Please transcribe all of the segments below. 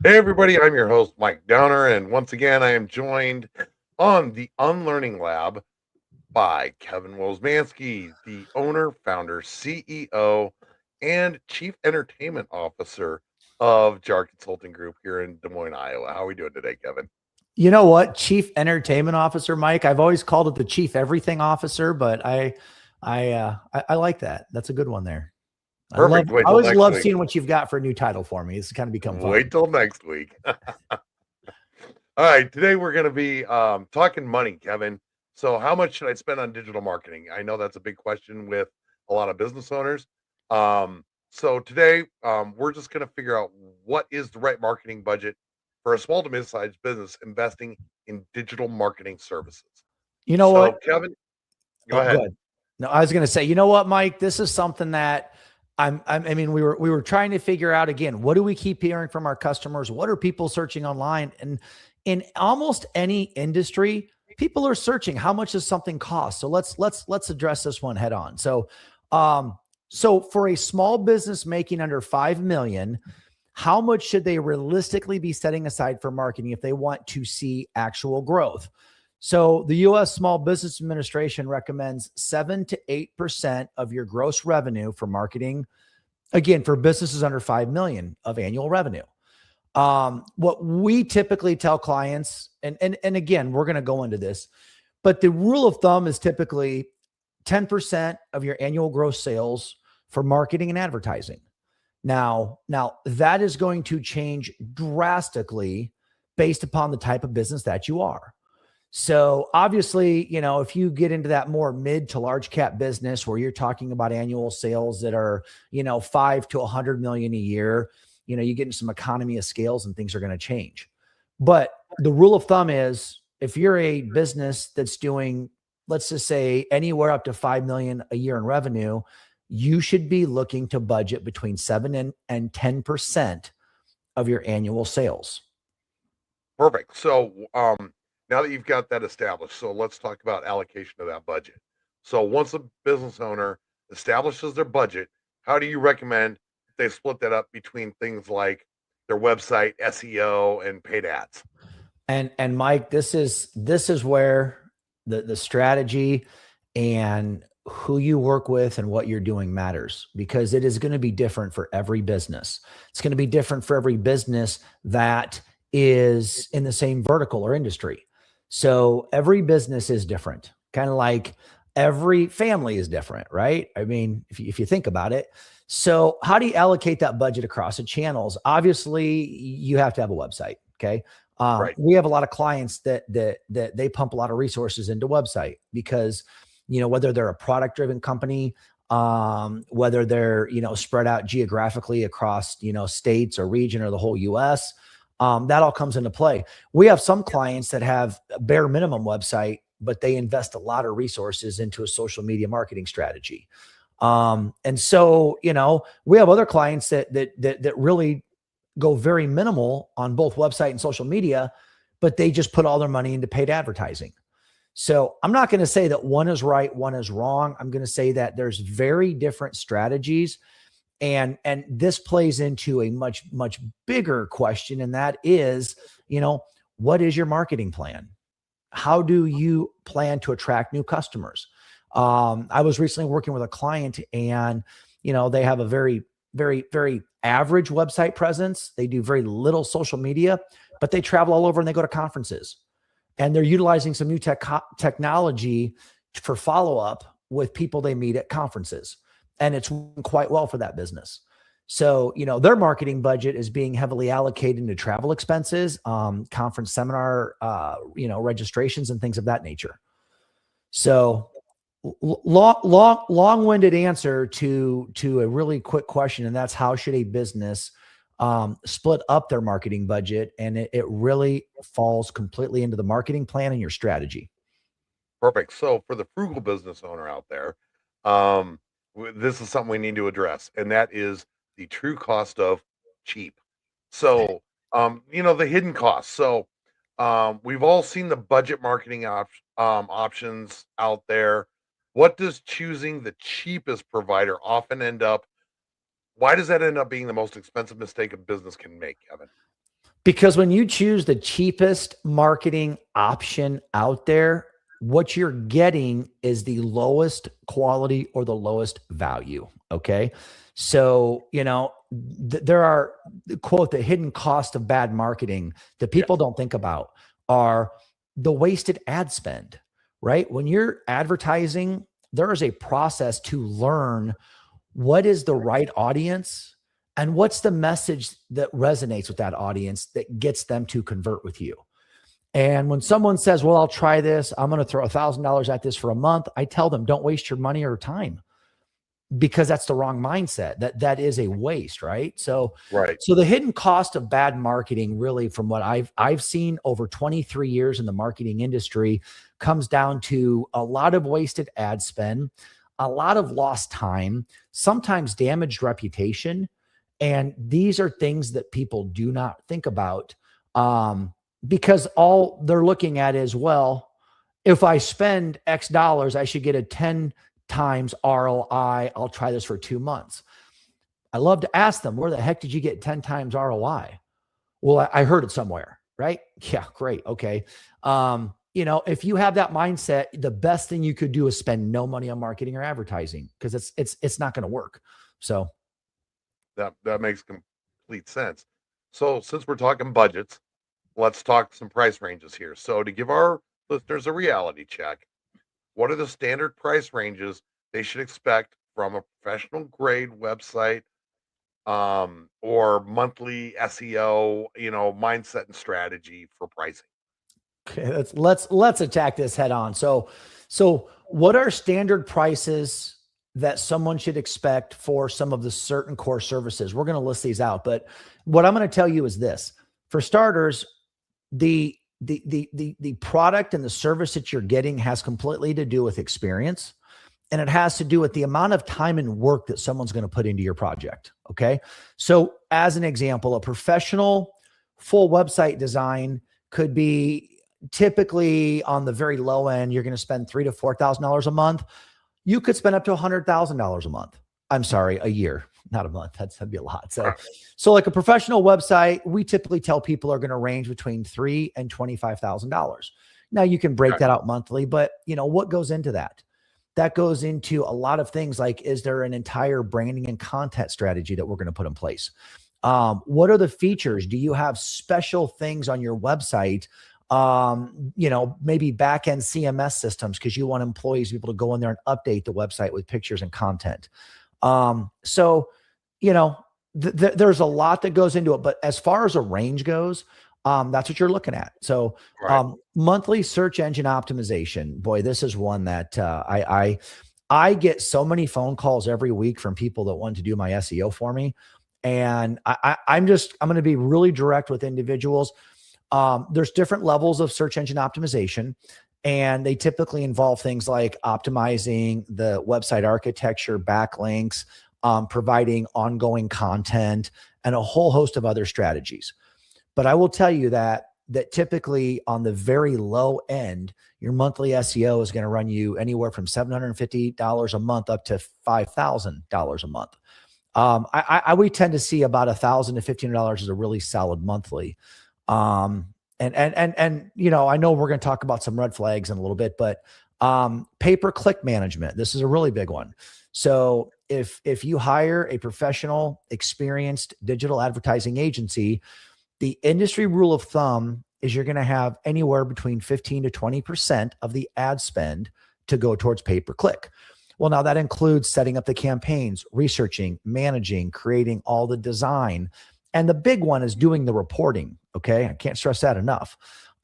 Hey everybody, I'm your host Mike Downer, and once again I am joined on the Unlearning Lab by Kevin Wosmansky, the owner, founder, CEO, and Chief Entertainment Officer of JAR Consulting Group here in Des Moines, Iowa. How are we doing today, Kevin? You know what? Chief Entertainment Officer, Mike. I've always called it the Chief Everything Officer, but I like that. That's a good one there. Perfect. I Wait till always next love week. seeing what you've got for a new title for me. It's kind of become fun. Wait till next week. All right, today we're going to be talking money, Kevin. So, how much should I spend on digital marketing? I know that's a big question with a lot of business owners. So, today we're just going to figure out what is the right marketing budget for a small to mid-sized business investing in digital marketing services. You know what? So, Kevin, go Oh, ahead. good. No, I was going to say, you know what, Mike? This is something that I mean, we were trying to figure out again. What do we keep hearing from our customers? What are people searching online? And in almost any industry, people are searching how much does something cost. So let's address this one head on. Um, so for a small business making under 5 million, how much should they realistically be setting aside for marketing if they want to see actual growth? So the US Small Business Administration recommends 7 to 8% of your gross revenue for marketing, again, for businesses under 5 million of annual revenue. What we typically tell clients, and again, we're going to go into this, but the rule of thumb is typically 10% of your annual gross sales for marketing and advertising. Now that is going to change drastically based upon the type of business that you are. So obviously, if you get into that more mid to large cap business where you're talking about annual sales that are, 5 to 100 million a year, you get into some economy of scales and things are going to change. But the rule of thumb is if you're a business that's doing, let's just say anywhere up to 5 million a year in revenue, you should be looking to budget between 7 and 10% of your annual sales. Perfect. So, now that you've got that established, so let's talk about allocation of that budget. So, once a business owner establishes their budget, how do you recommend they split that up between things like their website, SEO, and paid ads? And Mike, this is where the strategy and who you work with and what you're doing matters, because it is going to be different for every business. It's going to be different for every business that is in the same vertical or industry. So every business is different, kind of like every family is different, right? I mean, if you think about it. So how do you allocate that budget across the channels? Obviously, you have to have a website. Okay. Right. We have a lot of clients that they pump a lot of resources into website because, whether they're a product driven company, whether they're, spread out geographically across, states or region or the whole US, that all comes into play. We have some clients that have a bare minimum website, but they invest a lot of resources into a social media marketing strategy. And so, we have other clients that really go very minimal on both website and social media, but they just put all their money into paid advertising. So I'm not going to say that one is right, one is wrong. I'm going to say that there's very different strategies. And this plays into a much bigger question. And that is, what is your marketing plan? How do you plan to attract new customers? I was recently working with a client and, they have a very average website presence. They do very little social media, but they travel all over and they go to conferences and they're utilizing some new technology for follow up with people they meet at conferences. And it's working quite well for that business. So, their marketing budget is being heavily allocated into travel expenses, conference seminar, registrations and things of that nature. So long-winded answer to a really quick question. And that's how should a business split up their marketing budget? And it really falls completely into the marketing plan and your strategy. Perfect. So, for the frugal business owner out there, um, this is something we need to address, and that is the true cost of cheap. So, the hidden costs. So, we've all seen the budget marketing options out there. What does choosing the cheapest provider often end up? Why does that end up being the most expensive mistake a business can make, Kevin? Because when you choose the cheapest marketing option out there, what you're getting is the lowest quality or the lowest value. Okay. So, there are, quote, the hidden cost of bad marketing that Yes. people don't think about are the wasted ad spend, right? When you're advertising, there is a process to learn what is the right audience and what's the message that resonates with that audience that gets them to convert with you. And when someone says, well, I'll try this, I'm going to throw $1,000 at this for a month, I tell them, don't waste your money or time, because that's the wrong mindset. That is a waste, right? So, Right. so the hidden cost of bad marketing, really, from what I've seen over 23 years in the marketing industry, comes down to a lot of wasted ad spend, a lot of lost time, sometimes damaged reputation. And these are things that people do not think about, because all they're looking at is, well, if I spend X dollars, I should get a 10 times ROI. I'll try this for 2 months. I love to ask them, where the heck did you get 10 times ROI? Well, I heard it somewhere, right? Yeah, great. Okay. If you have that mindset, the best thing you could do is spend no money on marketing or advertising, because it's not going to work. So That makes complete sense. So since we're talking budgets, let's talk some price ranges here. So to give our listeners a reality check, what are the standard price ranges they should expect from a professional grade website, or monthly SEO, mindset and strategy for pricing? okay, let's attack this head on. So what are standard prices that someone should expect for some of the certain core services? We're going to list these out, but what I'm going to tell you is this: for starters, the product and the service that you're getting has completely to do with experience, and it has to do with the amount of time and work that someone's going to put into your project. Okay. So as an example, a professional full website design could be typically on the very low end. You're going to spend $3,000 to $4,000 a month. You could spend up to $100,000 a month. I'm sorry, a year, not a month. That'd be a lot. So, Right. so like a professional website, we typically tell people are going to range between $3,000 and $25,000. Now you can break Okay. that out monthly, but what goes into that? That goes into a lot of things, like, is there an entire branding and content strategy that we're going to put in place? What are the features? Do you have special things on your website? Maybe back-end CMS systems, because you want employees to be able to go in there and update the website with pictures and content. So, there's a lot that goes into it, but as far as a range goes, that's what you're looking at. So, Right. monthly search engine optimization, boy, this is one that, I get so many phone calls every week from people that want to do my SEO for me. And I'm going to be really direct with individuals. There's different levels of search engine optimization, and they typically involve things like optimizing the website architecture, backlinks, providing ongoing content, and a whole host of other strategies. But I will tell you that typically on the very low end, your monthly SEO is going to run you anywhere from $750 a month up to $5,000 a month. We tend to see about $1,000 to $1,500 is a really solid monthly. I know we're going to talk about some red flags in a little bit, but pay-per-click management, this is a really big one. So if you hire a professional, experienced digital advertising agency, the industry rule of thumb is you're going to have anywhere between 15 to 20% of the ad spend to go towards pay-per-click. Well, now that includes setting up the campaigns, researching, managing, creating all the design. And the big one is doing the reporting. Okay. I can't stress that enough.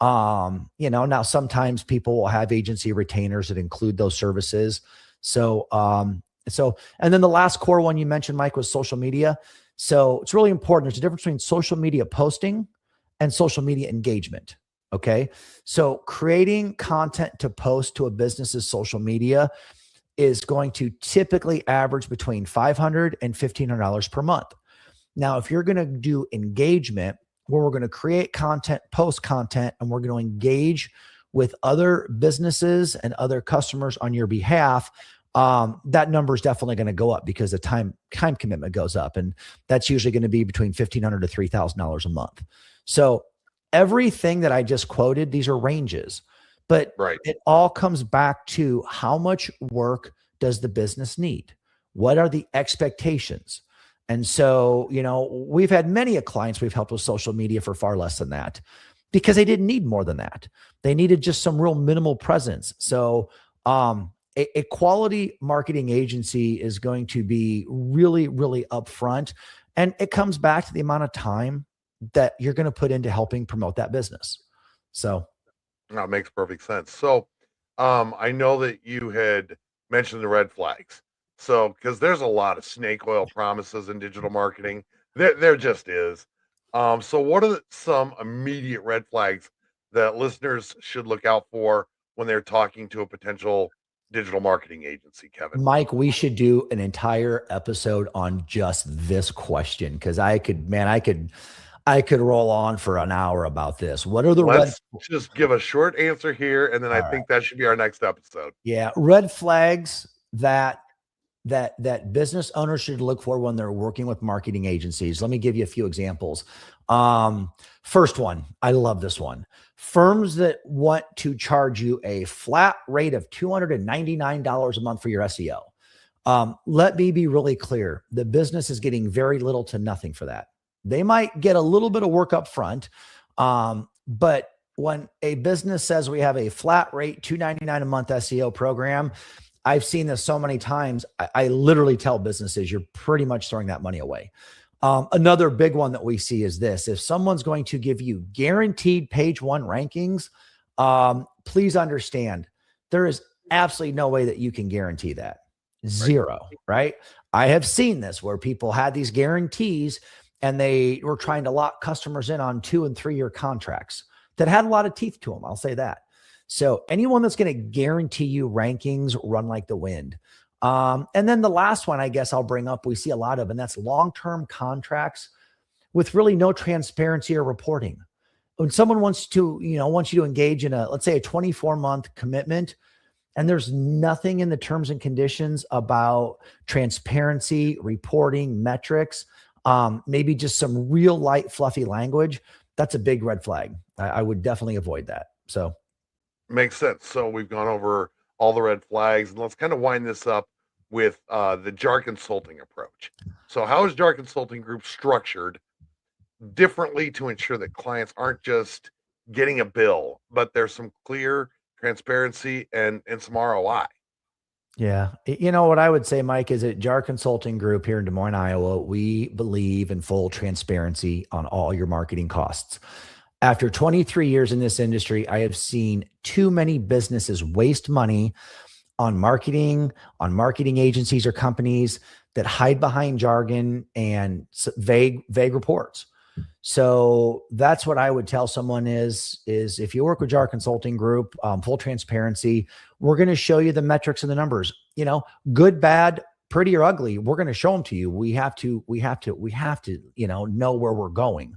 Now sometimes people will have agency retainers that include those services. So, and then the last core one you mentioned, Mike, was social media. So it's really important. There's a difference between social media posting and social media engagement. Okay. So creating content to post to a business's social media is going to typically average between $500 and $1,500 per month. Now, if you're going to do engagement, where we're going to create content, post content, and we're going to engage with other businesses and other customers on your behalf, that number is definitely going to go up because the time commitment goes up, and that's usually going to be between $1,500 to $3,000 a month. So everything that I just quoted, these are ranges, but Right. it all comes back to how much work does the business need? What are the expectations? And so, we've had many clients we've helped with social media for far less than that because they didn't need more than that. They needed just some real minimal presence. So, a quality marketing agency is going to be really, really upfront. And it comes back to the amount of time that you're going to put into helping promote that business. So, That makes perfect sense. So, I know that you had mentioned the red flags. So, because there's a lot of snake oil promises in digital marketing, there just is. So, what are some immediate red flags that listeners should look out for when they're talking to a potential digital marketing agency, Kevin? Mike, we should do an entire episode on just this question because I could roll on for an hour about this. What are the red? Let's just give a short answer here, and then I All right. think that should be our next episode. Yeah, red flags that business owners should look for when they're working with marketing agencies. Let me give you a few examples. First one, I love this one. Firms that want to charge you a flat rate of $299 a month for your SEO. Let me be really clear. The business is getting very little to nothing for that. They might get a little bit of work up front, but when a business says we have a flat rate $299 a month SEO program, I've seen this so many times. I literally tell businesses you're pretty much throwing that money away. Another big one that we see is this: if someone's going to give you guaranteed page one rankings, please understand there is absolutely no way that you can guarantee that. Zero, right? I have seen this where people had these guarantees and they were trying to lock customers in on 2 and 3 year contracts that had a lot of teeth to them. I'll say that. So anyone that's going to guarantee you rankings, run like the wind. And then the last one, I guess I'll bring up, we see a lot of, and that's long-term contracts with really no transparency or reporting. When someone wants you to engage in let's say a 24-month commitment, and there's nothing in the terms and conditions about transparency, reporting, metrics, maybe just some real light, fluffy language, that's a big red flag. I would definitely avoid that. So. Makes sense. So we've gone over all the red flags, and let's kind of wind this up with the JAR Consulting approach. So how is JAR Consulting Group structured differently to ensure that clients aren't just getting a bill, but there's some clear transparency and some ROI? Yeah. You know what I would say, Mike, is at JAR Consulting Group here in Des Moines, Iowa, we believe in full transparency on all your marketing costs. After 23 years in this industry, I have seen too many businesses waste money on marketing agencies or companies that hide behind jargon and vague reports. So that's what I would tell someone is if you work with JAR Consulting Group, full transparency, we're going to show you the metrics and the numbers, good, bad, pretty or ugly. We're going to show them to you. We have to, know where we're going.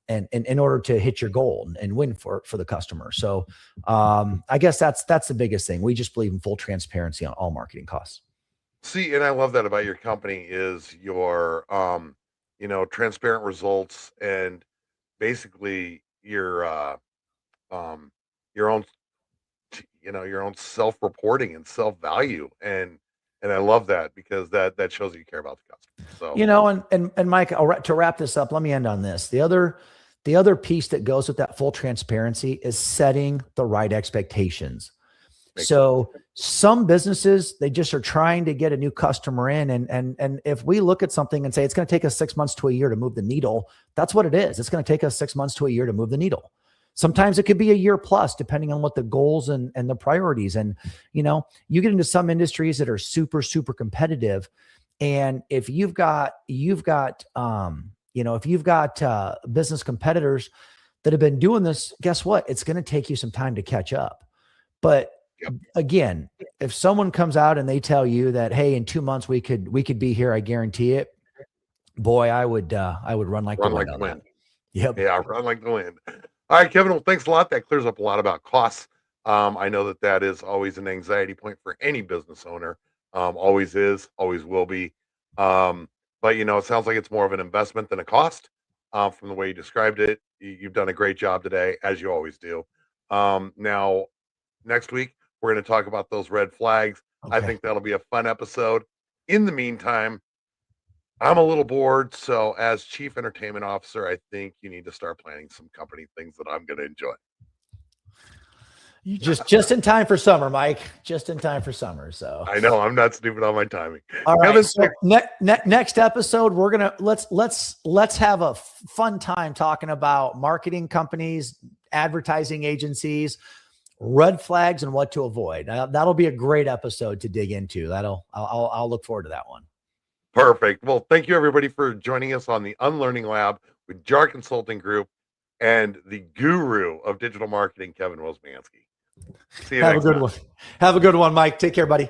And in order to hit your goal and win for the customer. So, I guess that's the biggest thing. We just believe in full transparency on all marketing costs. See, and I love that about your company is your, transparent results and basically your own, your own self-reporting and self-value. And I love that because that shows that you care about the customer. So, and Mike, to wrap this up, let me end on this. The other piece that goes with that full transparency is setting the right expectations. So some businesses, they just are trying to get a new customer in. And if we look at something and say, it's going to take us 6 months to a year to move the needle, that's what it is. It's going to take us 6 months to a year to move the needle. Sometimes it could be a year plus, depending on what the goals and the priorities. And, you get into some industries that are super, super competitive. And if you've got business competitors that have been doing this, guess what? It's going to take you some time to catch up. But again, if someone comes out and they tell you that, hey, in 2 months we could be here, I guarantee it. Boy, I would run like the wind. Yep. Yeah, run like the wind. All right, Kevin. Well, thanks a lot. That clears up a lot about costs. I know that that is always an anxiety point for any business owner. Always is, always will be. But you know, it sounds like it's more of an investment than a cost. From the way you described it, you've done a great job today, as you always do. Now, next week we're going to talk about those red flags. I Okay. think that'll be a fun episode. In the meantime, I'm a little bored, so as chief entertainment officer, I think you need to start planning some company things that I'm going to enjoy. You just in time for summer, Mike. Just in time for summer. So I know I'm not stupid on my timing. all right. Kevin, So next episode, we're gonna let's have a fun time talking about marketing companies, advertising agencies, red flags, and what to avoid. That'll be a great episode to dig into. I'll look forward to that one. perfect. Well, thank you everybody for joining us on the Unlearning Lab with JAR Consulting Group and the guru of digital marketing, Kevin Wosmansky. See you Have a next good time. one. Have a good one, Mike. Take care, buddy.